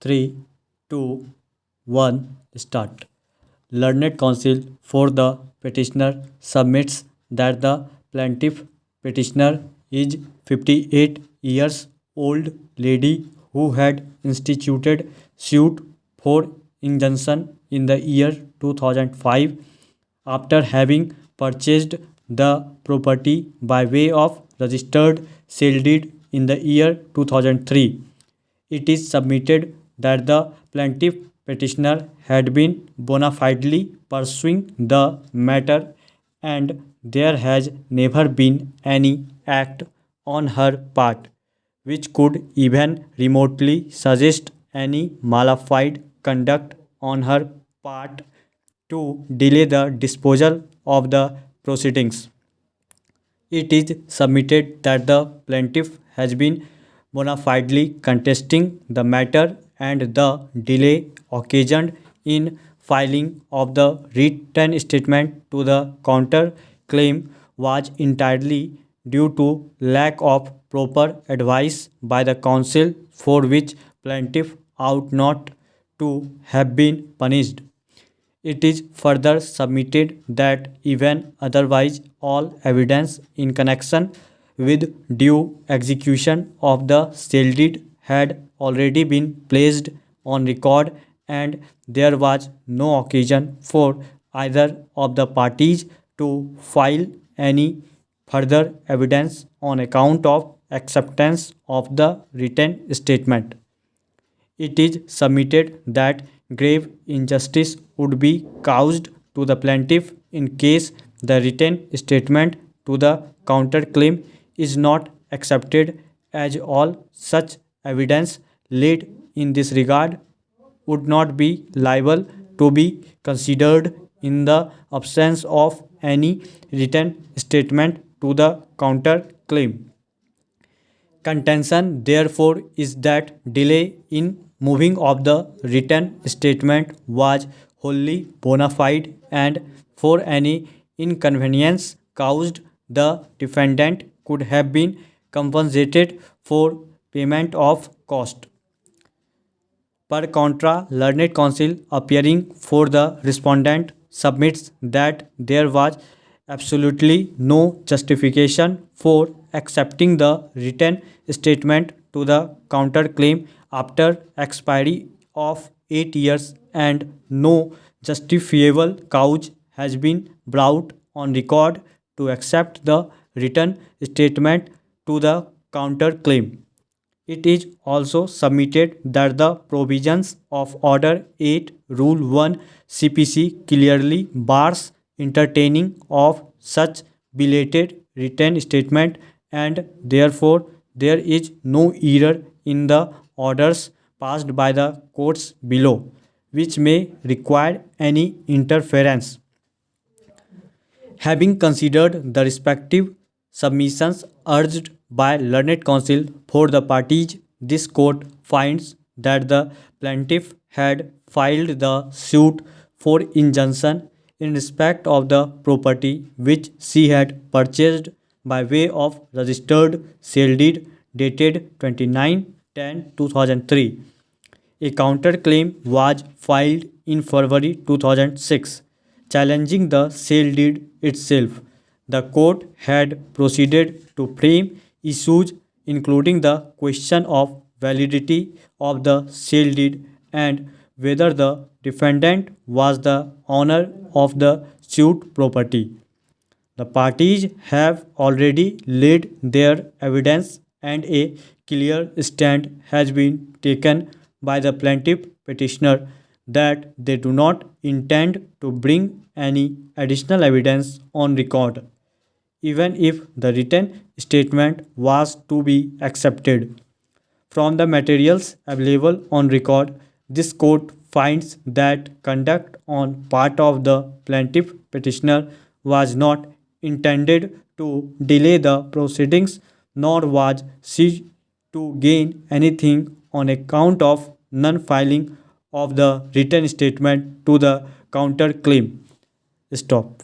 3, 2, 1, start. Learned counsel for the petitioner submits that the plaintiff petitioner is 58 years old lady who had instituted suit for injunction in the year 2005 after having purchased the property by way of registered sale deed in the year 2003. It is submitted that the plaintiff petitioner had been bona fidely pursuing the matter and there has never been any act on her part which could even remotely suggest any malified conduct on her part to delay the disposal of the proceedings. It is submitted that the plaintiff has been bona fidely contesting the matter and the delay occasioned in filing of the written statement to the counter claim was entirely due to lack of proper advice by the counsel, for which plaintiff ought not to have been punished. It is further submitted that even otherwise all evidence in connection with due execution of the sale deed had already been placed on record and there was no occasion for either of the parties to file any further evidence on account of acceptance of the written statement. It is submitted that grave injustice would be caused to the plaintiff in case the written statement to the counterclaim is not accepted, as all such evidence laid in this regard would not be liable to be considered in the absence of any written statement to the counterclaim. Contention, therefore, is that delay in moving of the written statement was wholly bona fide and for any inconvenience caused, the defendant could have been compensated for payment of cost. Per contra, learned counsel appearing for the respondent submits that there was absolutely no justification for accepting the written statement to the counterclaim after expiry of 8 years and no justifiable cause has been brought on record to accept the written statement to the counterclaim. It is also submitted that the provisions of Order 8 Rule 1 CPC clearly bars entertaining of such belated written statement and therefore there is no error in the orders passed by the courts below which may require any interference. Having considered the respective submissions urged by learned counsel for the parties, this court finds that the plaintiff had filed the suit for injunction in respect of the property which she had purchased by way of registered sale deed dated 29/10/2003. A counterclaim was filed in February 2006 challenging the sale deed itself. The court had proceeded to frame issues including the question of validity of the sale deed and whether the defendant was the owner of the sued property. The parties have already laid their evidence and a clear stand has been taken by the plaintiff petitioner that they do not intend to bring any additional evidence on record, even if the written statement was to be accepted. From the materials available on record, this court finds that conduct on part of the plaintiff petitioner was not intended to delay the proceedings, nor was she to gain anything on account of non-filing of the written statement to the counterclaim. Stop.